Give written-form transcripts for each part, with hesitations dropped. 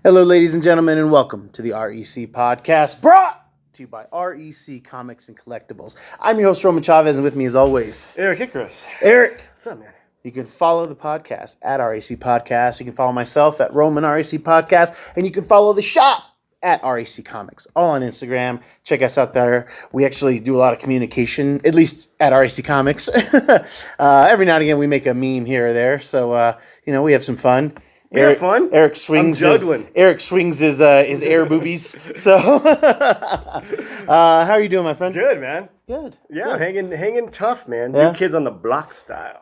Hello, ladies and gentlemen, and welcome to the REC podcast, brought to you by REC Comics and Collectibles. I'm your host, Roman Chavez, and with me, as always, Erik Hickoris. Eric. What's up, man? You can follow the podcast at REC Podcast. You can follow myself at Roman REC Podcast, and you can follow the shop at REC Comics, all on Instagram. Check us out there. We actually do a lot of communication, at least at REC Comics. Every now and again, we make a meme here or there, so we have some fun. Have fun. Eric swings. Eric swings his air boobies. So, how are you doing, my friend? Good, man. Good. Yeah, Good. hanging tough, man. Yeah. New Kids on the Block style,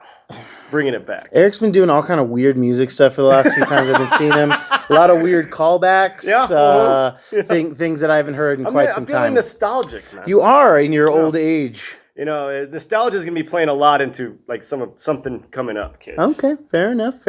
bringing it back. Eric's been doing all kind of weird music stuff for the last few times I've been seeing him. A lot of weird callbacks. Yeah. Things that I haven't heard in quite some I'm feeling time. nostalgic, man. You are in your old age. You know, nostalgia is gonna be playing a lot into like something coming up, kids. Okay, fair enough.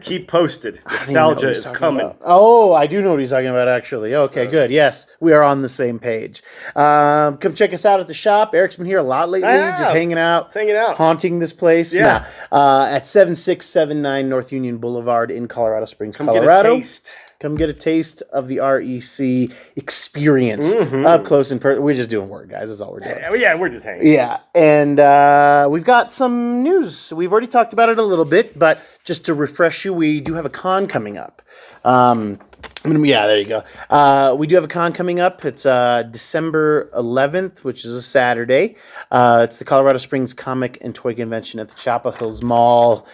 Keep posted. I don't even know what Nostalgia he's is talking coming. about. Oh, I do know what he's talking about, actually. Okay, good. Yes, we are on the same page. Come check us out at the shop. Eric's been here a lot lately, just hanging out. Haunting this place. Yeah. At 7679 North Union Boulevard in Colorado Springs, Come Colorado. get a taste. Come get a taste of the REC experience up close and personal. We're just doing work, guys. That's all we're doing. Yeah, we're just hanging. Yeah, and we've got some news. We've already talked about it a little bit, but just to refresh you, we do have a con coming up. Yeah, there you go. We do have a con coming up. It's December 11th, which is a Saturday. It's the Colorado Springs Comic and Toy Convention at the Chapel Hills Mall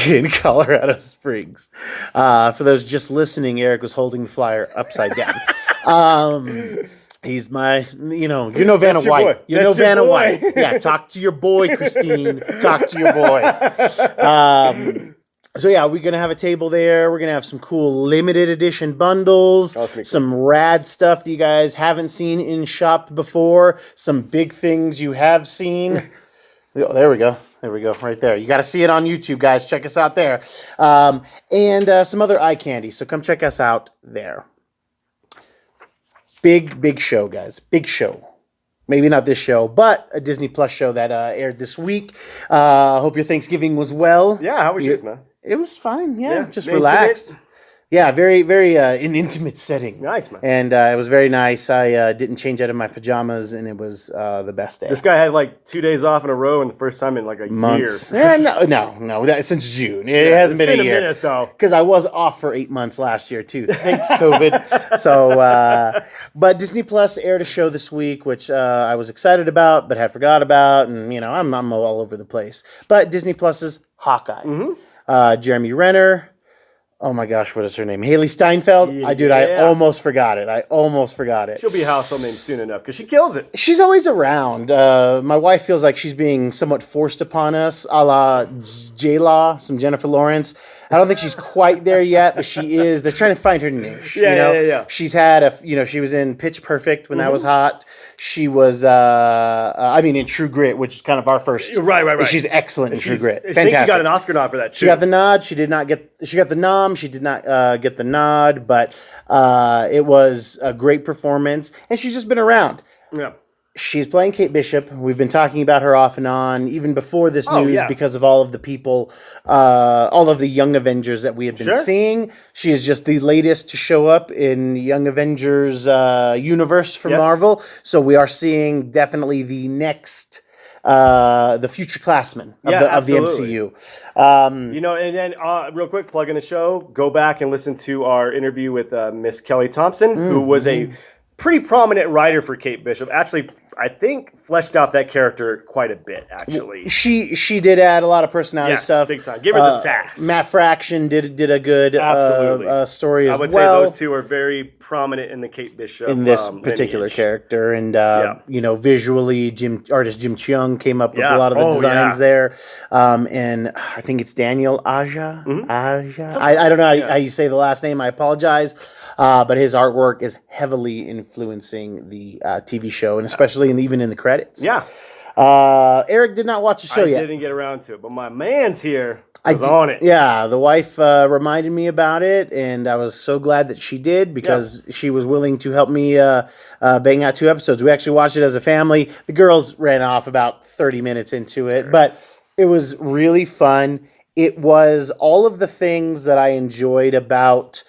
in Colorado Springs. For those just listening, Eric was holding the flyer upside down. He's my, you know Vanna White. Boy. You know Vanna White. Yeah, talk to your boy, Christine. Talk to your boy. So yeah, we're going to have a table there. We're going to have some cool limited edition bundles, some rad stuff that you guys haven't seen in shop before, some big things you have seen. Oh, there we go. There we go, right there. You got to see it on YouTube, guys. Check us out there. And some other eye candy. So come check us out there. Big show, guys. Big show. Maybe not this show, but a Disney Plus show that aired this week. Hope your Thanksgiving was well. Yeah, how was yours, man? It was fine. Yeah, just intimate? relaxed. Yeah, very an intimate setting. Nice, man. And it was very nice. I didn't change out of my pajamas, and it was the best day. This guy had like 2 days off in a row, and the first time in like a Months. year. No, since June. It hasn't been a year. Minute, though. Because I was off for 8 months last year, too. Thanks, COVID. So, but Disney Plus aired a show this week, which I was excited about, but had forgot about. And, I'm all over the place. But Disney Plus's Hawkeye. Jeremy Renner. Oh my gosh, what is her name? Haley Steinfeld? Yeah. I almost forgot it. She'll be a household name soon enough because she kills it. She's always around. My wife feels like she's being somewhat forced upon us, a la J-Law, some Jennifer Lawrence. I don't think she's quite there yet, but she is. They're trying to find her niche. Yeah. She's had she was in Pitch Perfect when that was hot. She was, in True Grit, which is kind of our first. Right. She's excellent in True Grit. I Fantastic. think she got an Oscar nod for that, too. She got the nod. She got the nom. She did not get the nod, but it was a great performance, and she's just been around. Yeah. She's playing Kate Bishop. We've been talking about her off and on, even before this news, because of all of the people, all of the Young Avengers that we have been seeing. She is just the latest to show up in Young Avengers universe for Marvel. So we are seeing definitely the next, the future classmen of the MCU. And then real quick, plug in the show. Go back and listen to our interview with Miss Kelly Thompson, who was a pretty prominent writer for Kate Bishop. Actually, I think fleshed out that character quite a bit, actually. She did add a lot of personality stuff. Big time. Give her the sass. Matt Fraction did a good story as well. I would say those two are very prominent in the Kate Bishop in this particular character. And, visually, artist Jim Cheung came up with a lot of the designs there. And I think it's Daniel Aja. Aja. I don't know how you say the last name. I apologize. But his artwork is heavily influencing the TV show, and especially even in the credits. Yeah. Eric did not watch the show yet. I didn't get around to it, but my man's here was on it. Yeah, the wife reminded me about it, and I was so glad that she did because she was willing to help me bang out 2 episodes. We actually watched it as a family. The girls ran off about 30 minutes into it, but it was really fun. It was all of the things that I enjoyed about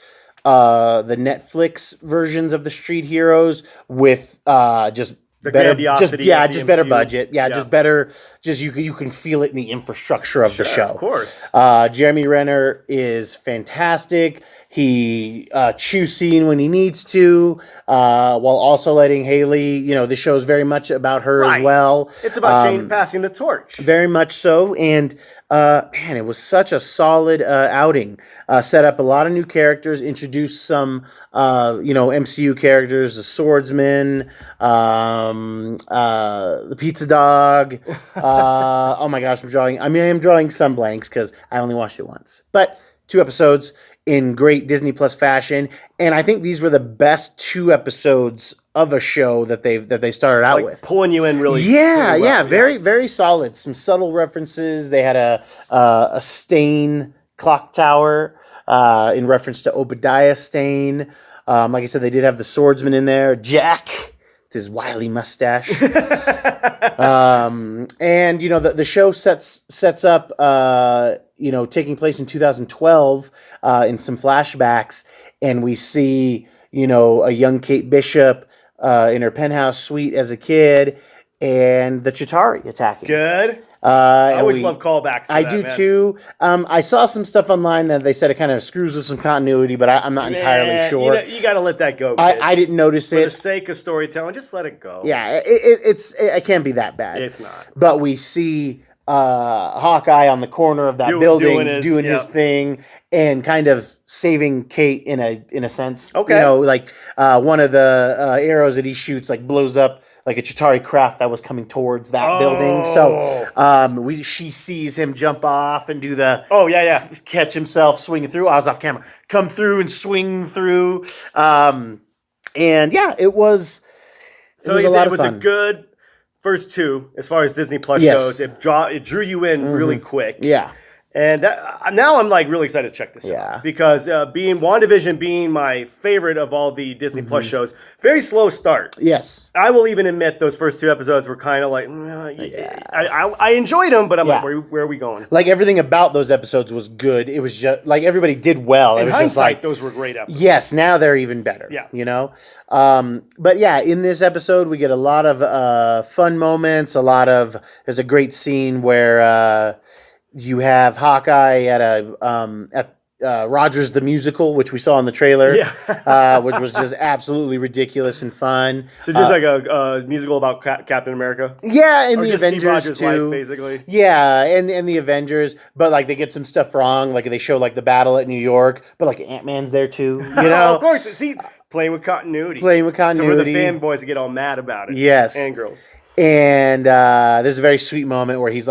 the Netflix versions of the Street Heroes with just The better, grandiosity of the just better MCU. budget, just better, just you can feel it in the infrastructure of the show. Of course. Jeremy Renner is fantastic. He chews scene when he needs to, while also letting Haley, the show is very much about her as well. It's about passing the torch. Very much so. And man, it was such a solid outing. Set up a lot of new characters, introduced some, MCU characters, the Swordsman, the Pizza Dog. Oh my gosh, I am drawing some blanks because I only watched it once. But 2 episodes in great Disney Plus fashion, and I think these were the best 2 episodes of a show that they started out with, pulling you in really. Very very solid. Some subtle references. They had a Stane clock tower in reference to Obadiah Stane. Like I said, they did have the Swordsman in there, Jack, with his wily mustache. And the show sets up taking place in 2012 in some flashbacks, and we see a young Kate Bishop in her penthouse suite as a kid, and the Chitauri attacking. Good. I always love callbacks. I do too. I saw some stuff online that they said it kind of screws with some continuity, but I'm not entirely sure. You got to let that go. I didn't notice it. For the sake of storytelling, just let it go. Yeah, it can't be that bad. It's not. But we see Hawkeye on the corner of that building doing his thing and kind of saving Kate in a sense. Okay. One of the arrows that he shoots blows up like a Chitauri craft that was coming towards that building. So she sees him jump off and do the catch himself swinging through. I was off camera. Come through and swing through. It was a lot of fun. It was a good first 2 as far as Disney Plus shows. It drew you in really quick. Yeah. And now I'm really excited to check this out because WandaVision being my favorite of all the Disney Plus shows, very slow start. Yes, I will even admit those first 2 episodes were kind of I enjoyed them, but I'm like, where are we going? Like everything about those episodes was good. It was just like everybody did well. In it was hindsight, those were great episodes. Yes, now they're even better. Yeah, But in this episode we get a lot of fun moments. There's a great scene where. You have Hawkeye at Rogers the Musical, which we saw in the trailer, which was just absolutely ridiculous and fun. So just like a musical about Captain America? Yeah, and or the just Avengers Steve Rogers' too. Life, basically. Yeah, and the Avengers, but they get some stuff wrong. Like they show the battle at New York, but Ant-Man's there too. Of course. See, playing with continuity. So we're the fanboys that get all mad about it. Yes. And girls. And there's a very sweet moment where he's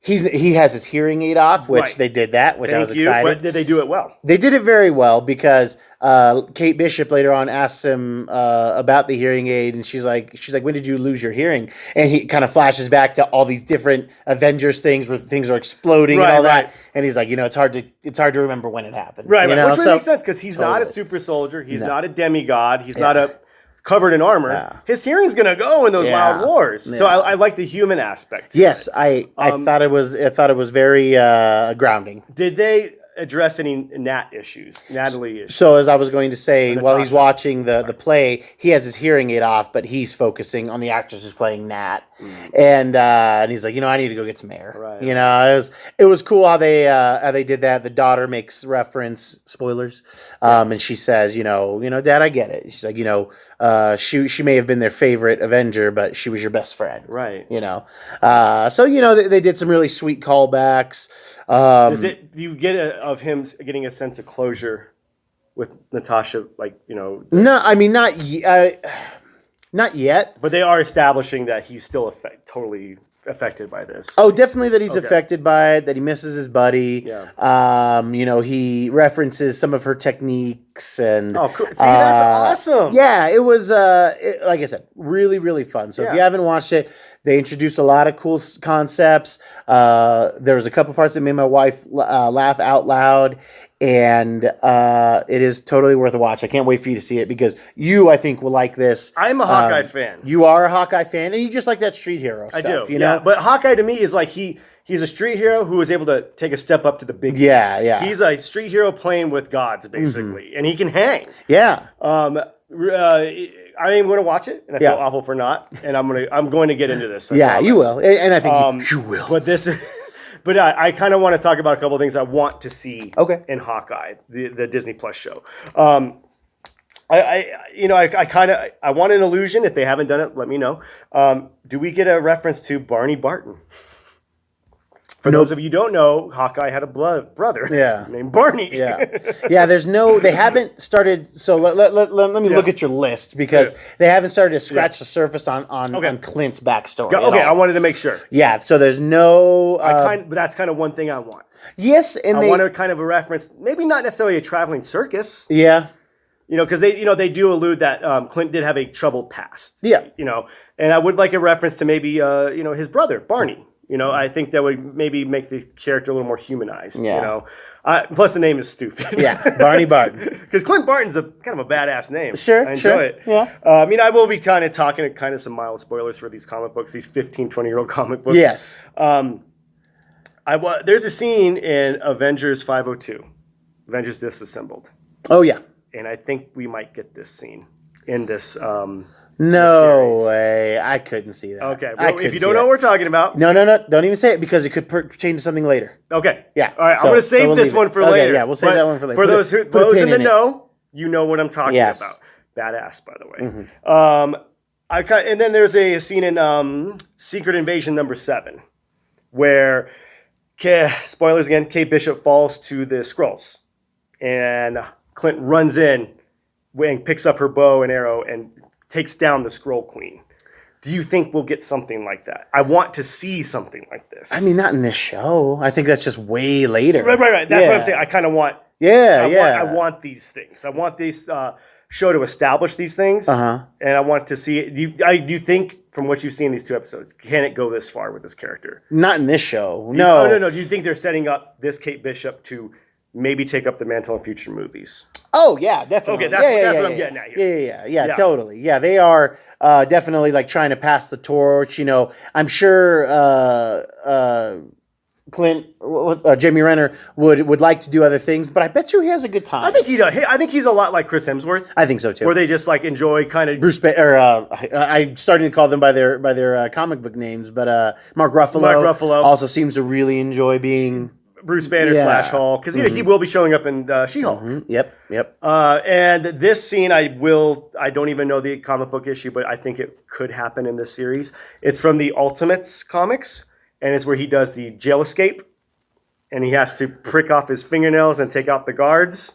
he has his hearing aid off, which they did that, which I was excited. But did they do it well? They did it very well because Kate Bishop later on asks him about the hearing aid, and she's like, when did you lose your hearing? And he kind of flashes back to all these different Avengers things where things are exploding and all that. And he's like, it's hard to remember when it happened. Right, which makes sense because he's not a super soldier. He's not a demigod. He's not covered in armor. Yeah. His hearing's gonna go in those loud wars. Yeah. So I like the human aspect. Yes, I thought it was very grounding. Did they address any Natalie issues? So as I was going to say, while he's watching the play, he has his hearing aid off, but he's focusing on the actress who's playing Nat, and he's like, I need to go get some air. Right. It was cool how they did that. The daughter makes reference, spoilers, and she says, Dad, I get it. She's like, she may have been their favorite Avenger, but she was your best friend. Right. So they did some really sweet callbacks. Do you get of him getting a sense of closure with Natasha? No, I mean not yet. But they are establishing that he's still totally affected by this. Oh, definitely that he's affected by it, that he misses his buddy. Yeah. He references some of her techniques and cool. See, that's awesome. Yeah, it was like I said, really, really fun. So if you haven't watched it, they introduced a lot of cool concepts. There was a couple parts that made my wife laugh out loud, and it is totally worth a watch. I can't wait for you to see it because I think, will like this. I'm a Hawkeye fan. You are a Hawkeye fan, and you just like that street hero stuff. I do. But Hawkeye to me is like he's a street hero who was able to take a step up to the big leagues. Yeah. He's a street hero playing with gods, basically, and he can hang. Yeah. I am going to watch it, and I feel awful for not, and I'm going to get into this. You will, and I think you will. But this, but I kind of want to talk about a couple of things I want to see. In Hawkeye, the Disney Plus show. I want an illusion. If they haven't done it, let me know. Do we get a reference to Barney Barton? For those of you who don't know, Hawkeye had a brother named Barney. They haven't started, so let me look at your list, because they haven't started to scratch the surface on Clint's backstory. I wanted to make sure. Yeah, so there's no... but that's kind of one thing I want. Yes, and I want a kind of a reference, maybe not necessarily a traveling circus. Yeah. Because they do allude that Clint did have a troubled past. Yeah. And I would like a reference to maybe, his brother, Barney. I think that would maybe make the character a little more humanized. Yeah. Plus the name is stupid. Yeah, Barney Barton. Because Clint Barton's a kind of a badass name. Sure, I enjoy it. Yeah. I will be kind of talking kind of some mild spoilers for these comic books, these 15, 20-year-old comic books. Yes. There's a scene in Avengers 502, Avengers Disassembled. Oh, yeah. And I think we might get this scene in this No way. I couldn't see that. Okay. Well, if you don't know what we're talking about. No. Don't even say it, because it could pertain to something later. Okay. Yeah. All right. I'm going to save this one for later. Yeah, we'll save that one for later. For those in the know, you know what I'm talking about. Badass, by the way. Mm-hmm. And then there's a scene in Secret Invasion number 7 where, spoilers again, Kate Bishop falls to the Skrulls. And Clint runs in and picks up her bow and arrow and takes down the Skrull Queen. Do you think we'll get something like that? I want to see something like this. I mean, not in this show. I think that's just way later. Right. That's what I'm saying. I kind of want... I want these things. I want this show to establish these things. And I want to see it. Do you think, from what you've seen in these 2 episodes, can it go this far with this character? Not in this show. No. No. Do you think they're setting up this Kate Bishop to maybe take up the mantle in future movies? Oh, yeah, definitely. Okay, that's what I'm getting at here. Yeah, totally. Yeah, they are definitely like trying to pass the torch. I'm sure Clint, Jamie Renner would like to do other things, but I bet you he has a good time. I think he does. I think he's a lot like Chris Hemsworth. I think so too. Where they just like enjoy kind of I'm starting to call them by their comic book names, but Mark Ruffalo also seems to really enjoy being Bruce Banner / Hulk, because he will be showing up in She-Hulk. Yep. And this scene, I don't even know the comic book issue, but I think it could happen in this series. It's from the Ultimates comics, and it's where he does the jail escape, and he has to prick off his fingernails and take out the guards.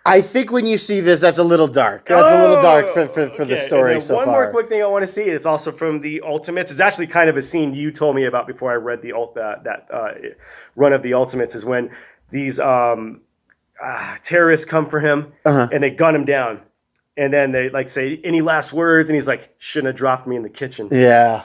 I think when you see this, that's a little dark. That's a little dark for the story so far. One more quick thing I want to see. It's also from the Ultimates. It's actually kind of a scene you told me about before I read that run of the Ultimates, is when these terrorists come for him and they gun him down. And then they like say, "Any last words?" And he's like, "Shouldn't have dropped me in the kitchen." Yeah.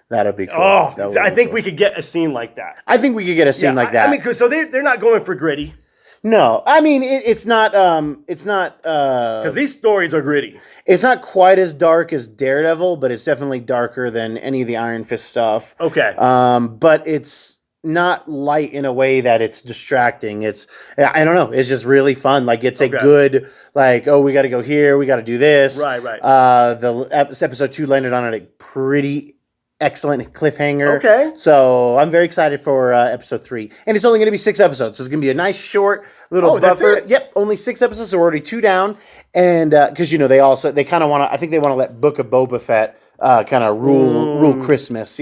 That'd be cool. I think we could get a scene like that. I think we could get a scene like that. I mean, so they're not going for gritty. No, I mean it's not because these stories are gritty. It's not quite as dark as Daredevil, but it's definitely darker than any of the Iron Fist stuff. Okay. But it's not light in a way that it's distracting. I don't know. It's just really fun. Like it's a good we got to go here, we got to do this. Right. The episode 2 landed on a pretty excellent cliffhanger. Okay. So I'm very excited for episode 3. And it's only going to be 6 episodes. So it's going to be a nice short little buffer. That's it? Yep. Only 6 episodes. So we're already 2 down. And because, they kind of want to, I think they want to let Book of Boba Fett kind of rule Christmas,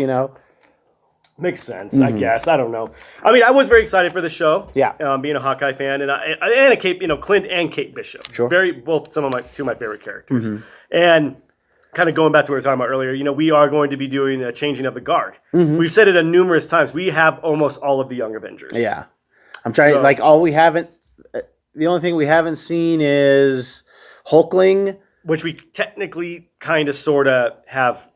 Makes sense, I guess. I don't know. I mean, I was very excited for the show. Yeah. Being a Hawkeye fan, and Kate, Clint and Kate Bishop. Sure. Both two of my favorite characters. And kind of going back to what we were talking about earlier, we are going to be doing a changing of the guard. We've said it numerous times. We have almost all of the Young Avengers. Yeah. I'm trying the only thing we haven't seen is Hulkling. Which we technically kind of sort of have,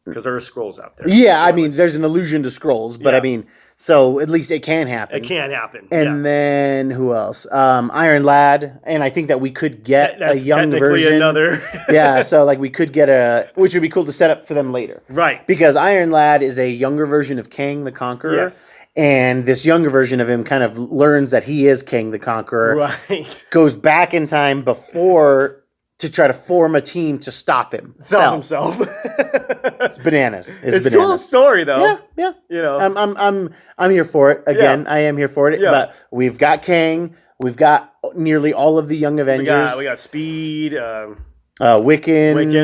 because there are Skrulls out there. Yeah, I mean, there's an allusion to Skrulls, but I mean, So at least it can happen. It can happen. And then who else? Iron Lad, and I think that we could get a young version. Another. Yeah, so like we could get which would be cool to set up for them later. Right. Because Iron Lad is a younger version of Kang the Conqueror. Yes. And this younger version of him kind of learns that he is Kang the Conqueror. Right. Goes back in time before to try to form a team to stop him. Stop himself. It's bananas. It's bananas. a cool story though. Yeah. You know. I'm here for it. Again, I am here for it. Yeah. But we've got Kang. We've got nearly all of the Young Avengers. We got Speed. Wiccan. Which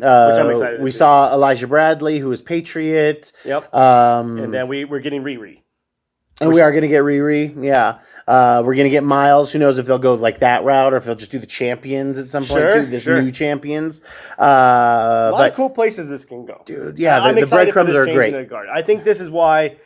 I'm excited to We see. saw Elijah Bradley, who was Patriot. Yep. And then we're getting Riri. And we are going to get Riri, yeah. We're going to get Miles. Who knows if they'll go like that route or if they'll just do the Champions at some point too. This new Champions. A lot of cool places this can go. Dude, yeah, the breadcrumbs are great. I think this is why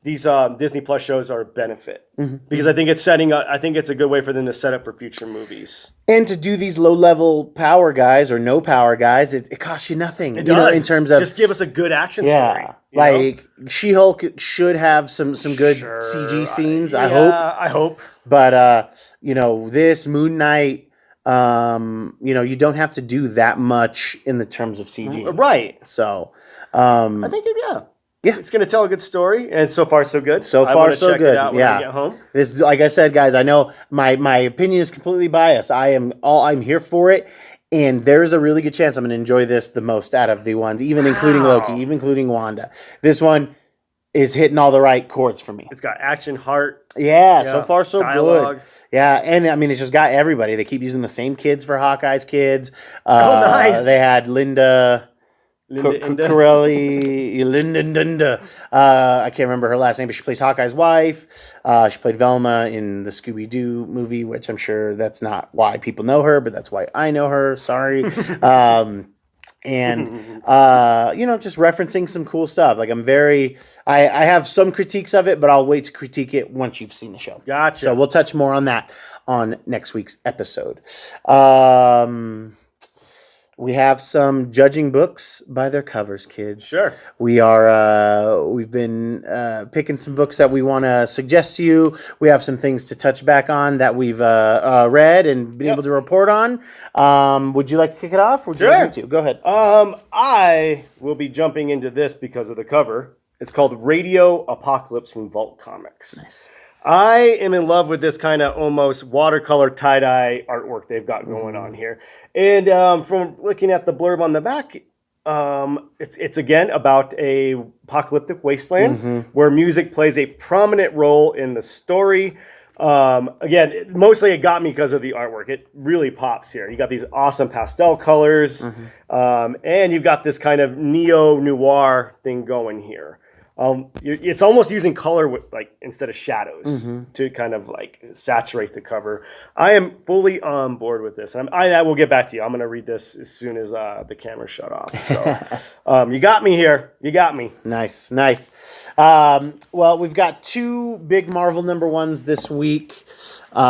these Disney Plus shows are a benefit. Mm-hmm. Because I think it's setting up, I think it's a good way for them to set up for future movies. And to do these low-level power guys or no power guys, it costs you nothing. It you know, does. in terms of just give us a good action story. Like She-Hulk should have some good CG scenes. I hope. But this Moon Knight, you don't have to do that much in the terms of CG. Right. So, I think yeah, it's going to tell a good story, and so far so good. So far so good. It out when I get home. This, like I said, guys, I know my opinion is completely biased. I'm here for it, and there's a really good chance I'm going to enjoy this the most out of the ones, even including Loki, even including Wanda. This one is hitting all the right chords for me. It's got action, heart. Yeah, so far so dialogue. good. Yeah, and I mean it's just got everybody. They keep using the same kids for Hawkeye's kids. Nice. They had Linda Corelli, Linda Dunda. I can't remember her last name, but she plays Hawkeye's wife. She played Velma in the Scooby-Doo movie, which I'm sure that's not why people know her, but that's why I know her. Sorry. And just referencing some cool stuff. Like I have some critiques of it, but I'll wait to critique it once you've seen the show. Gotcha. So we'll touch more on that on next week's episode. We have some judging books by their covers, kids. Sure. We've been picking some books that we want to suggest to you. We have some things to touch back on that we've read and been able to report on. Would you like to kick it off? Or would you like me to? Go ahead. I will be jumping into this because of the cover. It's called Radio Apocalypse from Vault Comics. Nice. I am in love with this kind of almost watercolor tie-dye artwork they've got going on here. And from looking at the blurb on the back, it's again about a apocalyptic wasteland where music plays a prominent role in the story. Again, mostly it got me because of the artwork. It really pops here. You got these awesome pastel colors, and you've got this kind of neo-noir thing going here. It's almost using color with, instead of shadows to kind of saturate the cover. I am fully on board with this. I will get back to you. I'm going to read this as soon as the camera shut off. So you got me here. You got me. Nice. Well, we've got two big Marvel number ones this week. There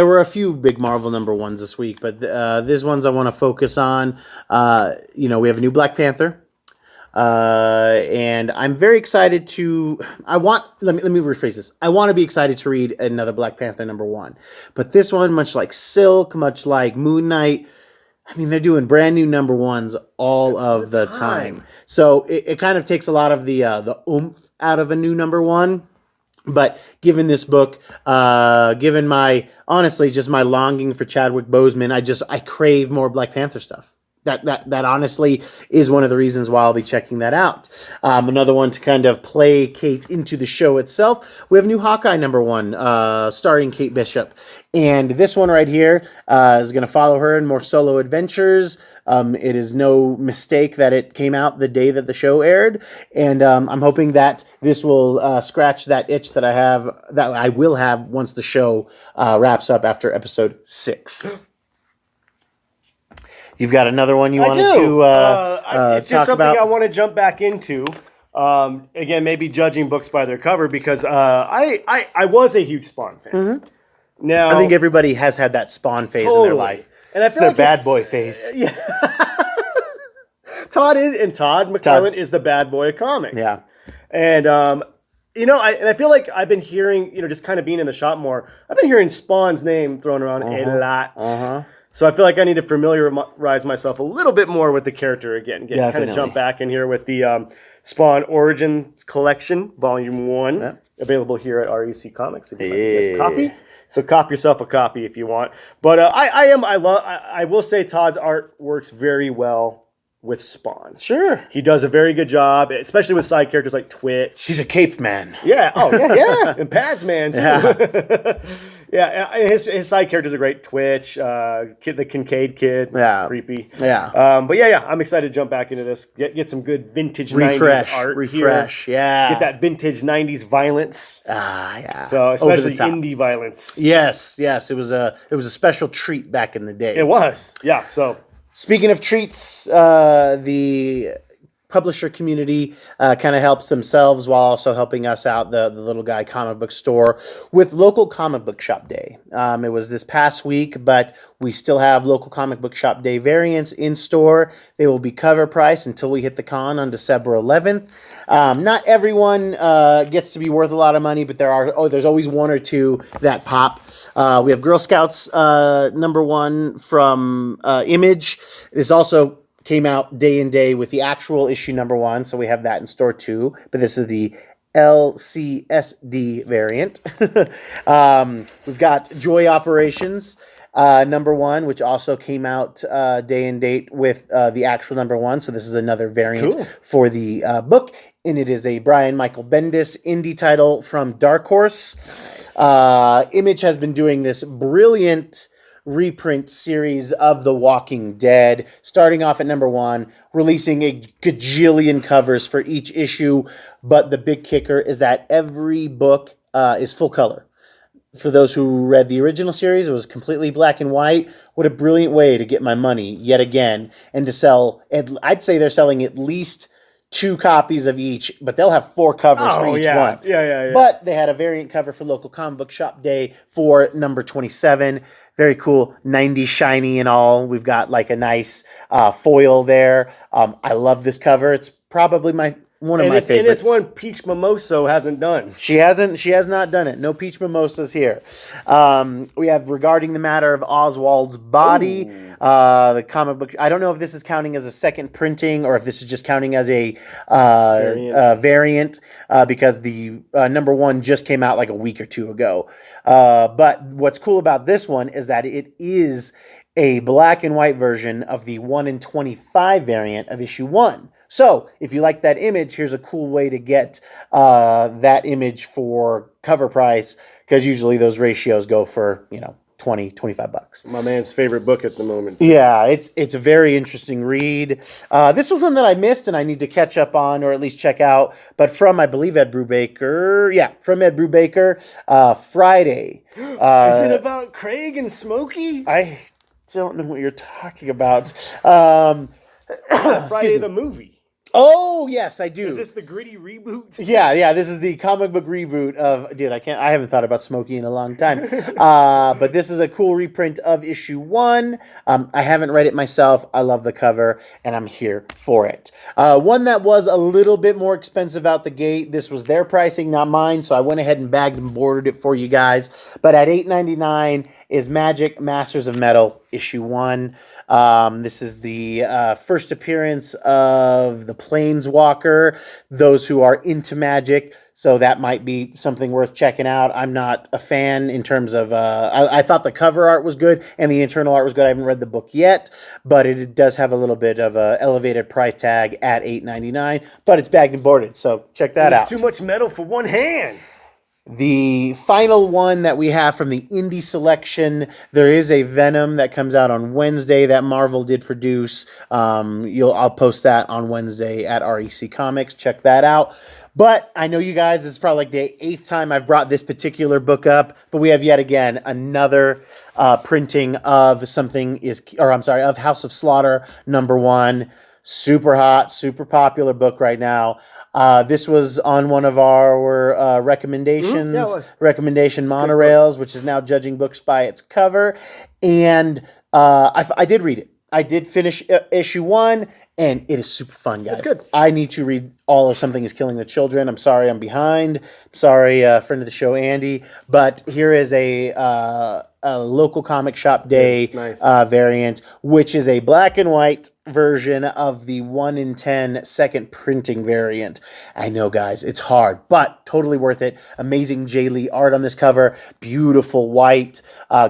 were a few big Marvel number ones this week, but these ones I want to focus on. We have a new Black Panther. And I'm very excited let me rephrase this. I want to be excited to read another Black Panther number one, but this one, much like Silk, much like Moon Knight, I mean, they're doing brand new number ones all of the time. So it kind of takes a lot of the oomph out of a new number one. But given this book, given my longing for Chadwick Boseman, I crave more Black Panther stuff. That honestly is one of the reasons why I'll be checking that out. Another one to kind of placate into the show itself. We have a new Hawkeye number one, starring Kate Bishop. And this one right here is going to follow her in more solo adventures. It is no mistake that it came out the day that the show aired. And I'm hoping that this will scratch that itch that I will have once the show wraps up after episode 6. You've got another one you wanted to it's just talk something about? I want to jump back into. Again, maybe judging books by their cover because I was a huge Spawn fan. Now I think everybody has had that Spawn phase in their life. And I it's feel their like bad boy phase. Yeah. Todd McClellan is the bad boy of comics. Yeah. And I feel like I've been hearing, just kind of being in the shop more, I've been hearing Spawn's name thrown around a lot. So I feel like I need to familiarize myself a little bit more with the character again. Kind of jump back in here with the Spawn Origins Collection, Volume 1, available here at REC Comics if you'd like to get a copy. So cop yourself a copy if you want. But I will say Todd's art works very well with Spawn. Sure. He does a very good job, especially with side characters like Twitch. He's a cape man. Yeah. Oh, yeah. And Pads Man, too. And his side characters are great. Twitch, the Kincaid kid. Yeah. Creepy. Yeah. But I'm excited to jump back into this. Get some good vintage 90s art. Refresh. Here. Yeah. Get that vintage 90s violence. Yeah. So especially indie violence. Yes. It was a special treat back in the day. It was. Yeah. So speaking of treats, the publisher community kind of helps themselves while also helping us out, the Little Guy comic book store, with local comic book shop day. It was this past week, but we still have local comic book shop day variants in store. They will be cover price until we hit the con on December 11th. Not everyone gets to be worth a lot of money, but there's always one or two that pop. We have Girl Scouts number 1 from Image. This also came out day and day with the actual issue number 1, so we have that in store too. But this is the LCSD variant. We've got Joy Operations number 1, which also came out day and date with the actual number 1. So this is another variant for the book, and it is a Brian Michael Bendis indie title from Dark Horse. Nice. Image has been doing this brilliant reprint series of The Walking Dead, starting off at number 1, releasing a gajillion covers for each issue, but the big kicker is that every book is full color. For those who read the original series, it was completely black and white. What a brilliant way to get my money yet again, and to sell, I'd say they're selling at least 2 copies of each, but they'll have 4 covers for each one. Yeah. But they had a variant cover for local comic book shop day for number 27. Very cool, 90s shiny and all. We've got like a nice foil there. I love this cover. It's probably one of my favorites. And it's one Peach Mimoso hasn't done. She has not done it. No Peach Mimosas here. We have Regarding the Matter of Oswald's Body. The comic book. I don't know if this is counting as a second printing or if this is just counting as a variant because the number 1 just came out like a week or 2 ago. But what's cool about this one is that it is a black and white version of the 1 in 25 variant of issue 1. So if you like that image, here's a cool way to get that image for cover price, because usually those ratios go for, $20, $25. My man's favorite book at the moment. Yeah, it's a very interesting read. This was one that I missed and I need to catch up on, or at least check out, but from, I believe, Ed Brubaker. Yeah, from Ed Brubaker, Friday. Is it about Craig and Smokey? I don't know what you're talking about. Friday the movie. Oh, yes, I do. Is this the gritty reboot? Yeah, this is the comic book reboot of, I haven't thought about Smokey in a long time. But this is a cool reprint of issue 1. I haven't read it myself. I love the cover, and I'm here for it. One that was a little bit more expensive out the gate. This was their pricing, not mine, so I went ahead and bagged and boarded it for you guys. But at $8.99 is Magic Masters of Metal, issue 1. This is the first appearance of the Planeswalker, those who are into Magic, so that might be something worth checking out. I'm not a fan in terms of, I thought the cover art was good and the internal art was good. I haven't read the book yet, but it does have a little bit of a elevated price tag at $8.99, but it's bagged and boarded, so check that out. Too much metal for one hand. The final one that we have from the indie selection, there is a Venom that comes out on Wednesday that Marvel did produce. I'll post that on Wednesday at REC Comics. Check that out. But I know you guys, this is probably like the 8th time I've brought this particular book up, but we have yet again another printing of of House of Slaughter number 1. Super hot, super popular book right now. This was on one of our recommendations, recommendation monorails, which is now judging books by its cover. And I did read it. I did finish issue 1, And it is super fun, guys. That's good. I need to read all of Something is Killing the Children. I'm sorry I'm behind. I'm sorry, friend of the show, Andy. But here is a local comic shop day nice. Variant, which is a black and white version of the 1 in 10 second printing variant. I know, guys, it's hard, but totally worth it. Amazing Jay Lee art on this cover. Beautiful white.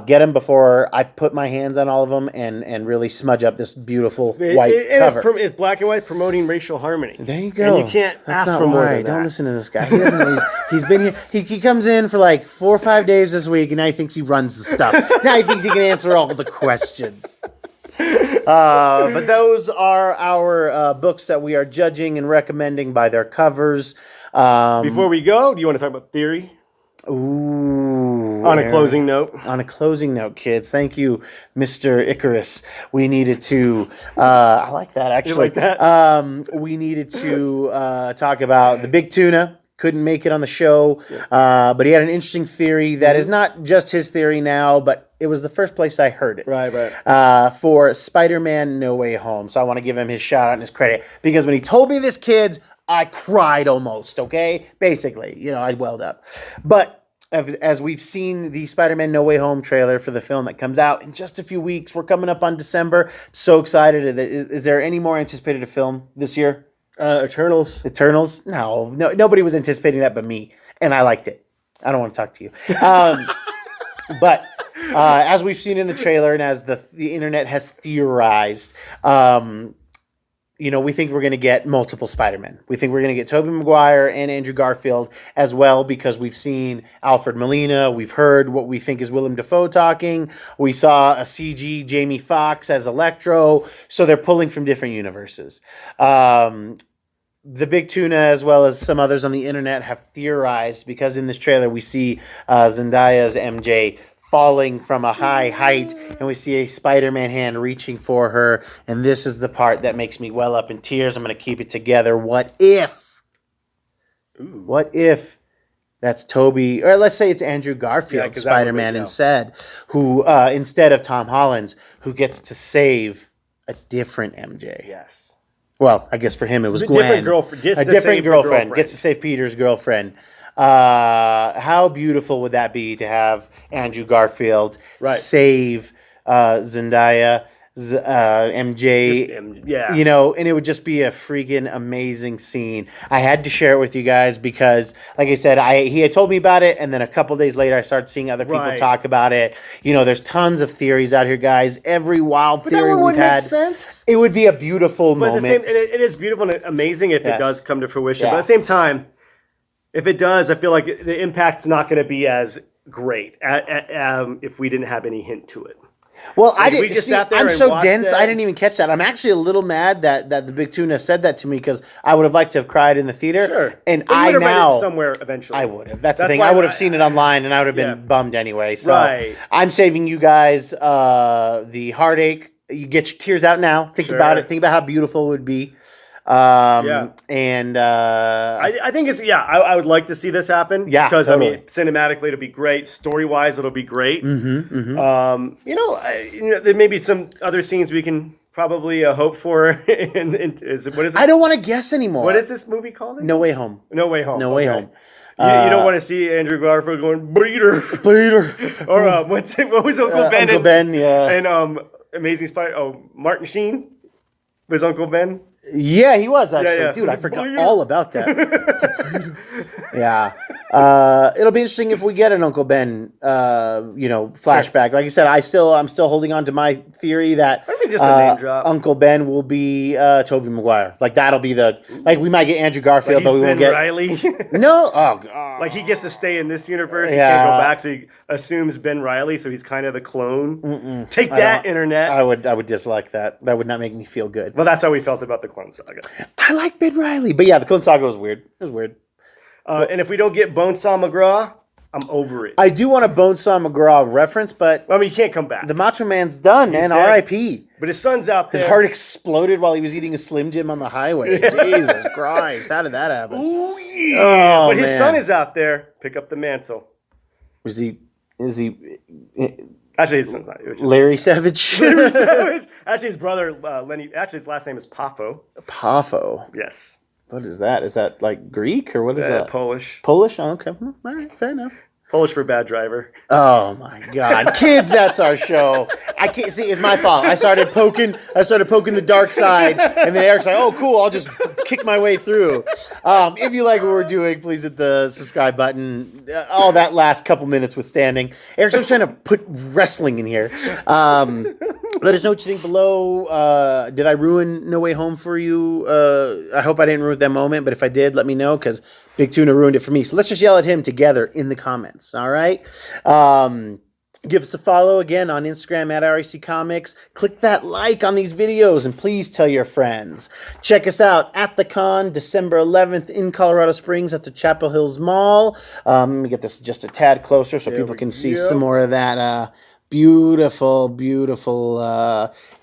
Get them before I put my hands on all of them and really smudge up this beautiful white cover. It's black and white promoting racial harmony. There you go. And you can't That's ask not for more why. than that. Don't listen to this guy. He doesn't know. He's been here. He comes in for like 4 or 5 days this week, and now he thinks he runs the stuff. Now he thinks he can answer all the questions. But those are our books that we are judging and recommending by their covers. Before we go, do you want to talk about theory? Ooh. On a closing note. On a closing note, kids. Thank you, Mr. Icarus. We needed to. I like that, actually. You like that? We needed to talk about the big tuna. Couldn't make it on the show, but he had an interesting theory that is not just his theory now, but it was the first place I heard it. Right. For Spider-Man No Way Home. So I want to give him his shout out and his credit, because when he told me this, kids, I cried almost, okay? Basically, I welled up. But as we've seen the Spider-Man No Way Home trailer for the film that comes out in just a few weeks, we're coming up on December. So excited. Is there any more anticipated film this year? Eternals. Eternals? No, nobody was anticipating that but me, and I liked it. I don't want to talk to you. But as we've seen in the trailer and as the internet has theorized, we think we're going to get multiple Spider-Men. We think we're going to get Tobey Maguire and Andrew Garfield as well, because we've seen Alfred Molina. We've heard what we think is Willem Dafoe talking. We saw a CG Jamie Foxx as Electro. So they're pulling from different universes. The Big Tuna, as well as some others on the internet, have theorized, because in this trailer we see Zendaya's MJ falling from a high height, and we see a Spider-Man hand reaching for her, and this is the part that makes me well up in tears. I'm going to keep it together. What if that's Toby, or let's say it's Andrew Garfield, Spider-Man instead, who instead of Tom Holland's, who gets to save a different MJ. Yes. Well, I guess for him it was Gwen. Different girlfriend. A different girlfriend. Gets to save Peter's girlfriend. How beautiful would that be to have Andrew Garfield save Zendaya, MJ, and it would just be a freaking amazing scene. I had to share it with you guys because, like I said, he had told me about it, and then a couple days later I started seeing other people talk about it. There's tons of theories out here, guys. Every wild theory we've had. Make sense. It would be a beautiful moment. It is beautiful and amazing if it does come to fruition. But at the same time, if it does, I feel like the impact's not going to be as great if we didn't have any hint to it. Well, I didn't. I'm so dense. I didn't even catch that. I'm actually a little mad that the Big Tuna said that to me, because I would have liked to have cried in the theater. Sure. And I now read it somewhere eventually. I would have. That's the thing. I would have seen it online, and I would have been bummed anyway. So I'm saving you guys the heartache. You get your tears out now. Think about it. Think about how beautiful it would be. And I think it's I would like to see this happen. Yeah, because totally. I mean, cinematically it'll be great. Story wise, it'll be great. There may be some other scenes we can probably hope for. What is it? I don't want to guess anymore. What is this movie called? No Way Home. No Way Home. No Way Home. You don't want to see Andrew Garfield going Peter. Or what was Uncle Ben? Uncle Ben, yeah. And Amazing Spider. Oh, Martin Sheen was Uncle Ben. Yeah, he was actually. Dude, I forgot all about that. It'll be interesting if we get an Uncle Ben, flashback. Like I said, I'm still holding on to my theory that Uncle Ben will be Tobey Maguire. Like that'll be we might get Andrew Garfield, but we won't get Riley. No, oh god. Like he gets to stay in this universe. He can't go back, so he assumes Ben Riley. So he's kind of the clone. Take that, internet. I would dislike that. That would not make me feel good. Well, that's how we felt about the Clone Saga. I like Ben Riley, but yeah, the Clone Saga was weird. It was weird. And if we don't get Bonesaw McGraw, I'm over it. I do want a Bonesaw McGraw reference, but I mean, he can't come back. The Macho Man's done, man. R.I.P. But his son's out there. His heart exploded while he was eating a Slim Jim on the highway. Jesus Christ, how did that happen? Ooh, yeah. But his son is out there. Pick up the mantle. Is he? Actually, his son's not. It was just Larry Savage. Larry Savage. Actually, his brother Lenny. Actually, his last name is Pafo. Pafo. Yes. What is that? Is that like Greek or what is that? Polish. Polish? Oh, okay. All right. Fair enough. Polish for bad driver. Oh my God, kids! That's our show. I can't see. It's my fault. I started poking the dark side, and then Eric's like, "Oh, cool! I'll just kick my way through." If you like what we're doing, please hit the subscribe button. All that last couple minutes withstanding, Eric's just trying to put wrestling in here. Let us know what you think below. Did I ruin No Way Home for you? I hope I didn't ruin that moment, but if I did, let me know because Big Tuna ruined it for me. So let's just yell at him together in the comments. All right. Give us a follow again on Instagram at REC Comics. Click that like on these videos and please tell your friends. Check us out at the con December 11th in Colorado Springs at the Chapel Hills Mall. Let me get this just a tad closer so people can see some more of that beautiful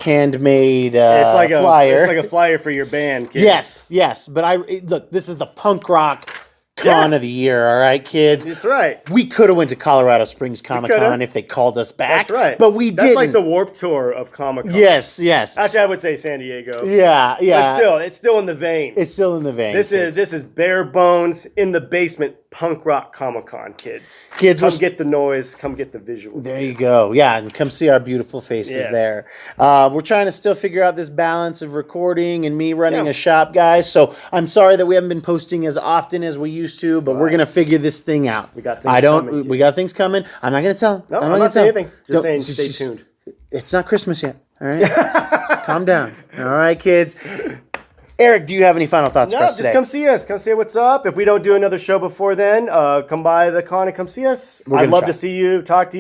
handmade It's like a flyer. It's like a flyer for your band, kids. Yes. But look, this is the punk rock con of the year, all right, kids? That's right. We could have went to Colorado Springs Comic Con if they called us back. That's right. But we didn't. That's like the Warped Tour of Comic Con. Yes. Actually, I would say San Diego. Yeah. But it's still in the vein. It's still in the vein. This is bare bones in the basement punk rock Comic Con, kids. Come get the noise. Come get the visuals. There you go. Yeah, and come see our beautiful faces there. We're trying to still figure out this balance of recording and me running a shop, guys. So I'm sorry that we haven't been posting as often as we used to, but we're gonna figure this thing out. We got things coming. We got things coming. I'm not gonna tell them. No, I'm not saying anything. Just saying, stay tuned. It's not Christmas yet. All right. Calm down. All right, kids. Eric, do you have any final thoughts for us today? Just come see us. Come say what's up. If we don't do another show before then, come by the con and come see us. I'd love to see you, talk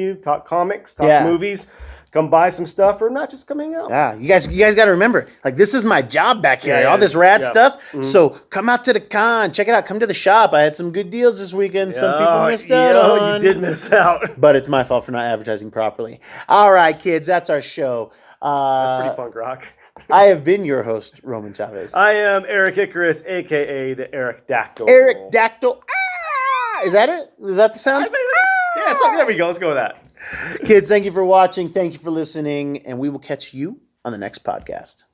comics, talk movies. Come buy some stuff or not, just come hang out. Yeah, you guys got to remember, like, this is my job back here, all this rad stuff. Mm-hmm. So come out to the con, check it out. Come to the shop. I had some good deals this weekend. Some people missed out on. You did miss out. But it's my fault for not advertising properly. All right, kids, that's our show. That's pretty punk rock. I have been your host, Roman Chavez. I am Eric Icarus, a.k.a. the Eric Dactyl. Eric Dactyl. Ah! Is that it? Is that the sound? Yeah, so there we go. Let's go with that. Kids, thank you for watching. Thank you for listening. And we will catch you on the next podcast.